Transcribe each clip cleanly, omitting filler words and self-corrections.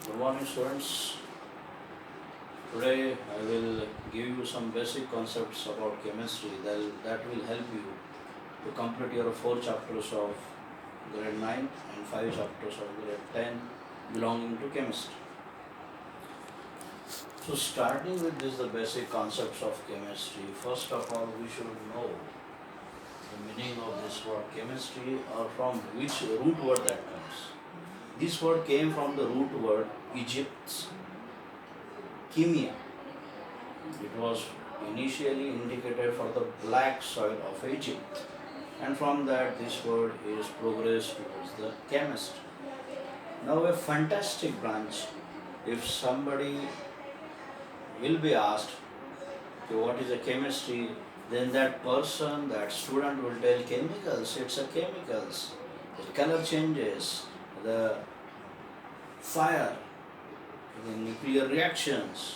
Good morning, students. Today I will give you some basic concepts about chemistry that will help you to complete your 4 chapters of grade 9 and 5 chapters of grade 10 belonging to chemistry. So, starting with this, the basic concepts of chemistry. First of all, we should know the meaning of this word chemistry or from which root word that comes. This word came from the root word Egypt's chemia. It was initially indicated for the black soil of Egypt, and from that, this word is progressed towards the chemistry. Now, a fantastic branch. If somebody will be asked, "Okay, what is a chemistry?" then that person, that student will tell chemicals. It's a chemicals. The color changes, the fire, the nuclear reactions,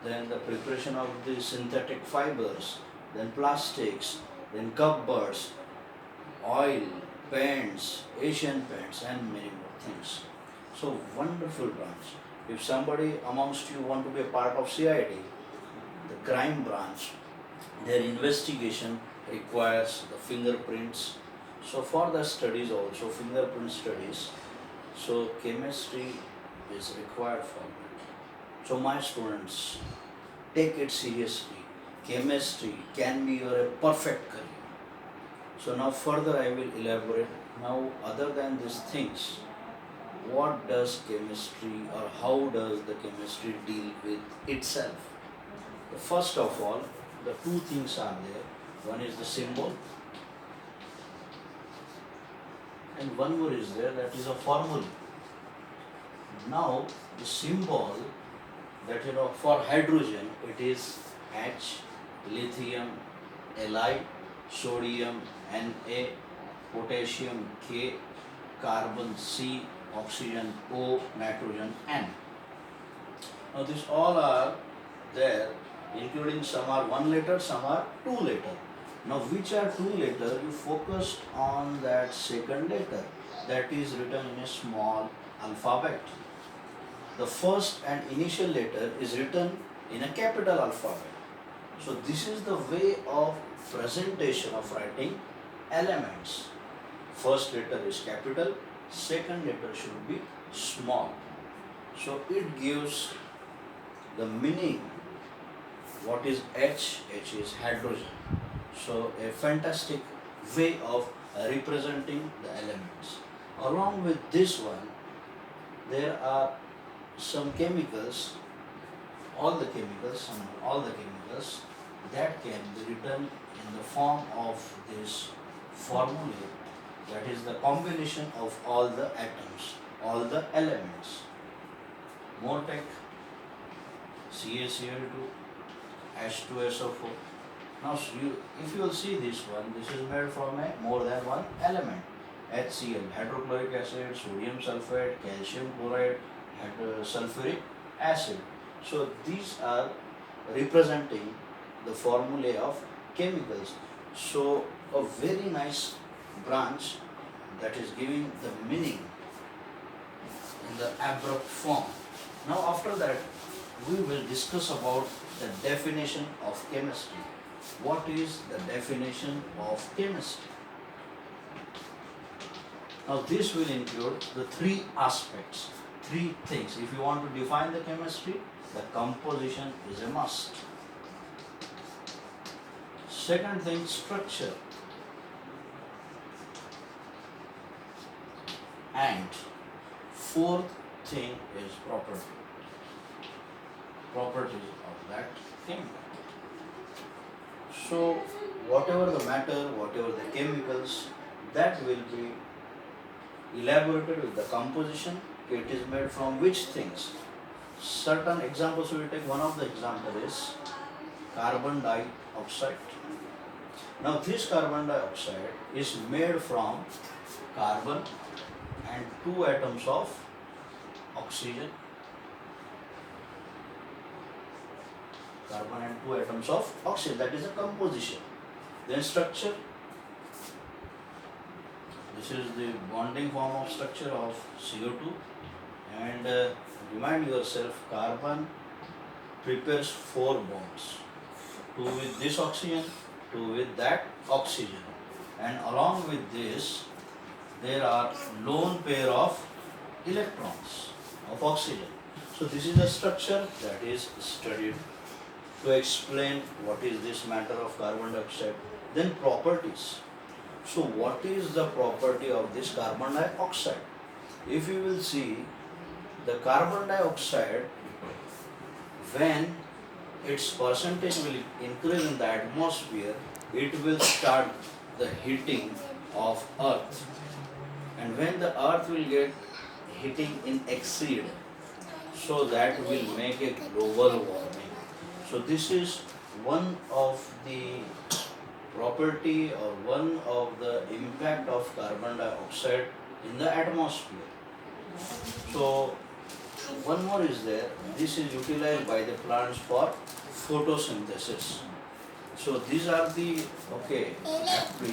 then the preparation of the synthetic fibers, then plastics, then cupboards, oil, paints, Asian paints, and many more things. So wonderful branch. If somebody amongst you want to be a part of CID, the crime branch, their investigation requires the fingerprints. So for the studies also, fingerprint studies. So chemistry is required for that. So my students, take it seriously. Chemistry can be your perfect career. So now further I will elaborate. Now other than these things, what does chemistry or how does the chemistry deal with itself? The first of all, the two things are there. One is the symbol and one more is there, that is a formula. Now the symbol that for hydrogen it is H, lithium Li, sodium Na, potassium K, carbon C, oxygen O, nitrogen N. Now these all are there, including some are 1 letter, some are 2 letter. Now which are 2 letter? You focused on that second letter that is written in a small alphabet. The first and initial letter is written in a capital alphabet. So this is the way of presentation of writing elements. First letter is capital, second letter should be small. So it gives the meaning. What is H? H is hydrogen. So a fantastic way of representing the elements. Along with this one, there are some chemicals, all the chemicals that can be written in the form of this formula, that is the combination of all the atoms, all the elements. Mortec, CaCl2, H2SO4. Now if you will see this one, this is made from a more than one element. HCl, hydrochloric acid, sodium sulfate, calcium chloride, sulfuric acid. So these are representing the formulae of chemicals. So a very nice branch that is giving the meaning in the abrupt form. Now after that we will discuss about the definition of chemistry. What is the definition of chemistry? Now this will include the three aspects, three things. If you want to define the chemistry, the composition is a must. Second thing, structure. And fourth thing is property. Properties of that chemical. So whatever the matter, whatever the chemicals, that will be elaborated with the composition. It is made from which things? Certain examples we will take. One of the example is carbon dioxide. Now this carbon dioxide is made from carbon and 2 atoms of oxygen. Carbon and 2 atoms of oxygen, that is a composition. Then structure. This is the bonding form of structure of CO2 and remind yourself, carbon prepares 4 bonds, two with this oxygen, two with that oxygen, and along with this there are lone pair of electrons of oxygen. So this is a structure that is studied to explain what is this matter of carbon dioxide. Then properties. So what is the property of this carbon dioxide? If you will see, the carbon dioxide, when its percentage will increase in the atmosphere, it will start the heating of earth, and when the earth will get heating in exceed, so that will make a global warming. So this is one of the property or one of the impact of carbon dioxide in the atmosphere. So one more is there, this is utilized by the plants for photosynthesis. So these are the, okay,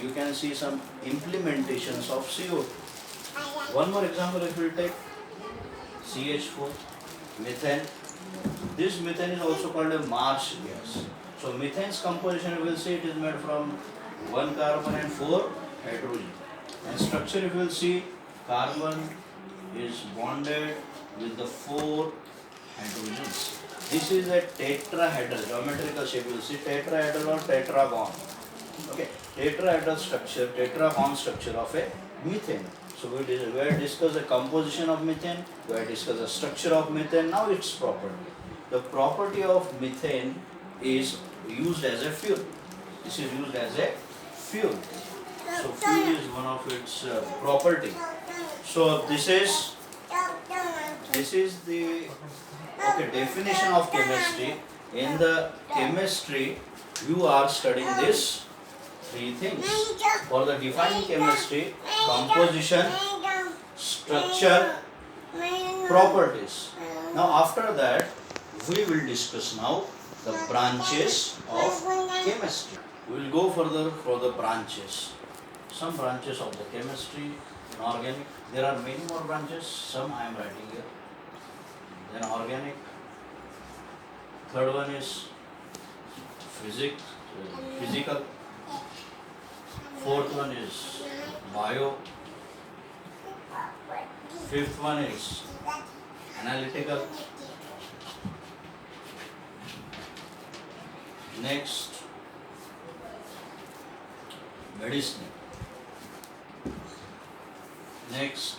you can see some implementations of CO2. One more example, if we take CH4, methane. This methane is also called a marsh gas. So methane's composition, you will see it is made from 1 carbon and 4 hydrogen. And structure, if you will see, carbon is bonded with the 4 hydrogens. This is a tetrahedral, geometrical shape, you will see tetrahedral or tetragon. Okay, tetrahedral structure, tetragon structure of a methane. So we have discussed the composition of methane, we have discussed the structure of methane, now its property. The property of methane is used as a fuel. This is used as a fuel. So fuel is one of its property. So this is the definition of chemistry. In the chemistry, you are studying this 3 things. For the defining chemistry, composition, structure, properties. Now after that, we will discuss now the branches of chemistry. We will go further for the branches. Some branches of the chemistry, inorganic. There are many more branches, some I am writing here. Then organic. Third one is physical. Fourth one is bio. Fifth one is analytical. Next, medicinal. Next,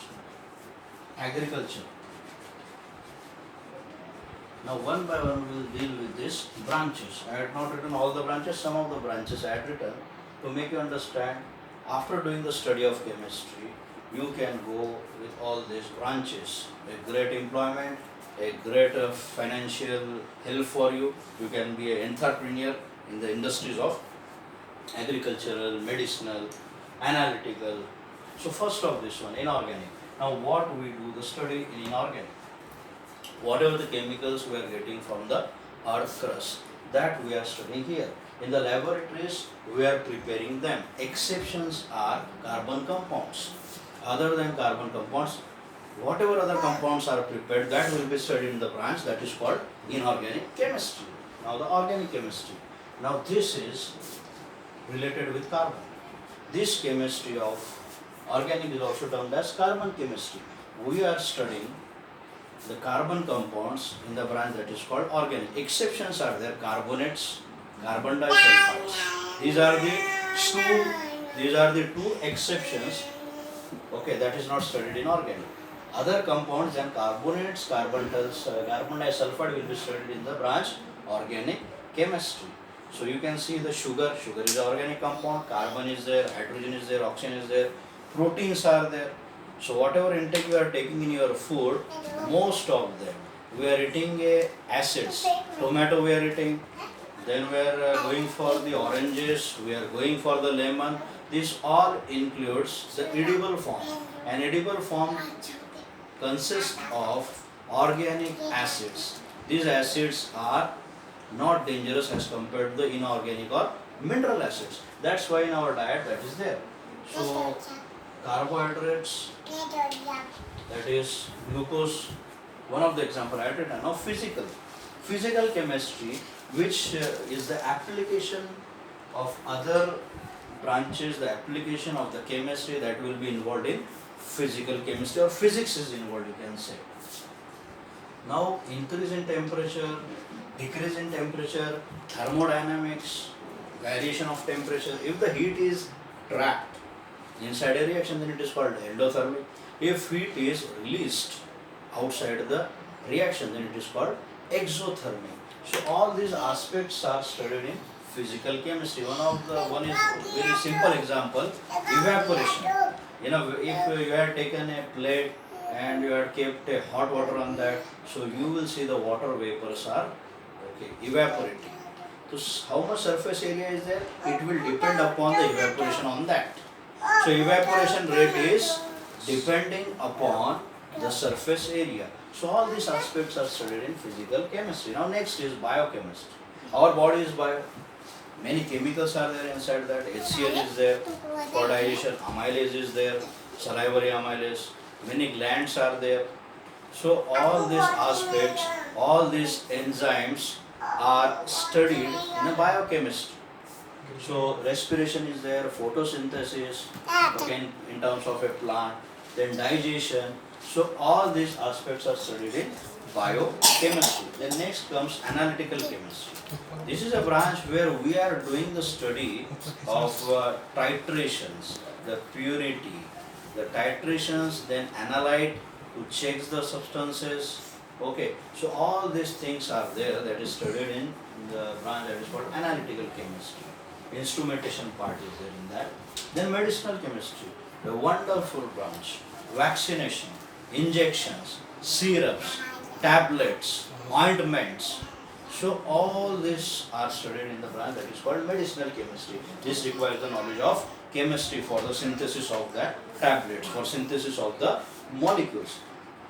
agriculture. Now one by one we will deal with these branches. I had not written all the branches, some of the branches I had written to make you understand. After doing the study of chemistry, you can go with all these branches. A great employment, a great financial help for you. You can be an entrepreneur in the industries of agricultural, medicinal, analytical. So first of this one, inorganic. Now what we do the study in inorganic? Whatever the chemicals we are getting from the earth crust, that we are studying here. In the laboratories, we are preparing them. Exceptions are carbon compounds. Other than carbon compounds, whatever other compounds are prepared, that will be studied in the branch that is called inorganic chemistry. Now the organic chemistry. Now this is related with carbon. This chemistry of organic is also termed as carbon chemistry. We are studying the carbon compounds in the branch that is called organic. Exceptions are there, carbonates, carbon disulfides. These are the two exceptions. Okay, that is not studied in organic. Other compounds and carbonates, carbon disulfide will be studied in the branch organic chemistry. So you can see the sugar is an organic compound, carbon is there, hydrogen is there, oxygen is there, proteins are there. So whatever intake you are taking in your food, most of them, we are eating acids. Tomato we are eating, then we are going for the oranges, we are going for the lemon. This all includes the edible form. An edible form consists of organic acids. These acids are not dangerous as compared to the inorganic or mineral acids. That's why in our diet that is there. So carbohydrates, that is glucose, one of the example I had written of physical chemistry, which is the application of other branches, the application of the chemistry that will be involved in physical chemistry, or physics is involved, you can say. Now, increase in temperature, decrease in temperature, thermodynamics, variation of temperature. If the heat is trapped inside a reaction, then it is called endothermic. If heat is released outside the reaction, then it is called exothermic. So all these aspects are studied in physical chemistry. One is very simple example, evaporation. If you had taken a plate and you had kept a hot water on that, so you will see the water vapors are evaporating. So how much surface area is there? It will depend upon the evaporation on that. So evaporation rate is depending upon the surface area. So all these aspects are studied in physical chemistry. Now next is biochemistry. Our body is bio. Many chemicals are there inside that. HCl is there, for digestion, amylase is there, salivary amylase, many glands are there. So all these aspects, all these enzymes are studied in a biochemistry. So respiration is there, photosynthesis, in terms of a plant, then digestion. So all these aspects are studied in biochemistry. Then next comes analytical chemistry. This is a branch where we are doing the study of titrations, the purity, the titrations, then analyte to check the substances. So all these things are there, that is studied in the branch that is called analytical chemistry. Instrumentation part is there in that. Then medicinal chemistry, the wonderful branch, vaccination, injections, syrups, tablets, ointments. So all these are studied in the branch that is called medicinal chemistry. This requires the knowledge of chemistry for the synthesis of the tablets, for synthesis of the molecules.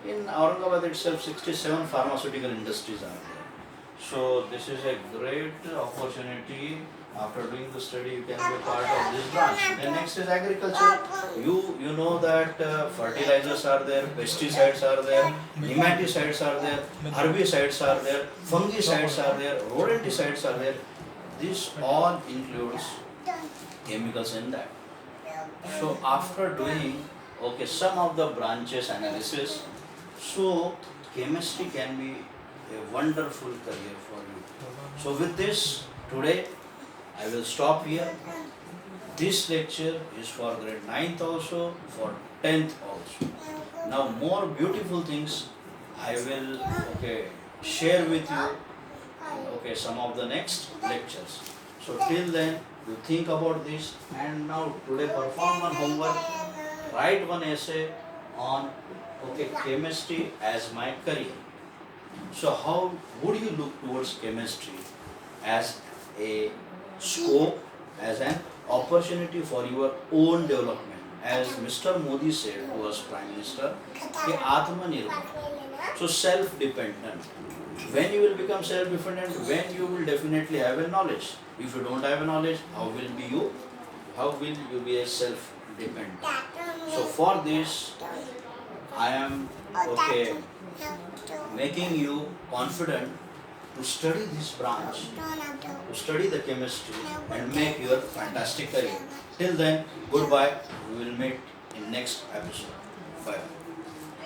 In Aurangabad itself, 67 pharmaceutical industries are there. So this is a great opportunity. After doing the study, you can be a part of this branch. Then next is agriculture. You know that fertilizers are there, pesticides are there, nematicides are there, herbicides are there, fungicides are there, rodenticides are there. This all includes chemicals in that. So after doing some of the branches analysis, so chemistry can be a wonderful career for you. So with this, today I will stop here. This lecture is for grade 9th also, for 10th also. Now more beautiful things I will share with you some of the next lectures. So till then, you think about this, and now today perform one homework, write one essay on chemistry as my career. So how would you look towards chemistry as a scope, as an opportunity for your own development? As Mr. Modi said, who was Prime Minister, Atmanirbhar. So self-dependent. When you will become self-dependent, when you will definitely have a knowledge. If you don't have a knowledge, how will you be a self-dependent? So for this, I am making you confident to study this branch, to study the chemistry and make your fantastic career. Till then, goodbye. We will meet in next episode. Bye.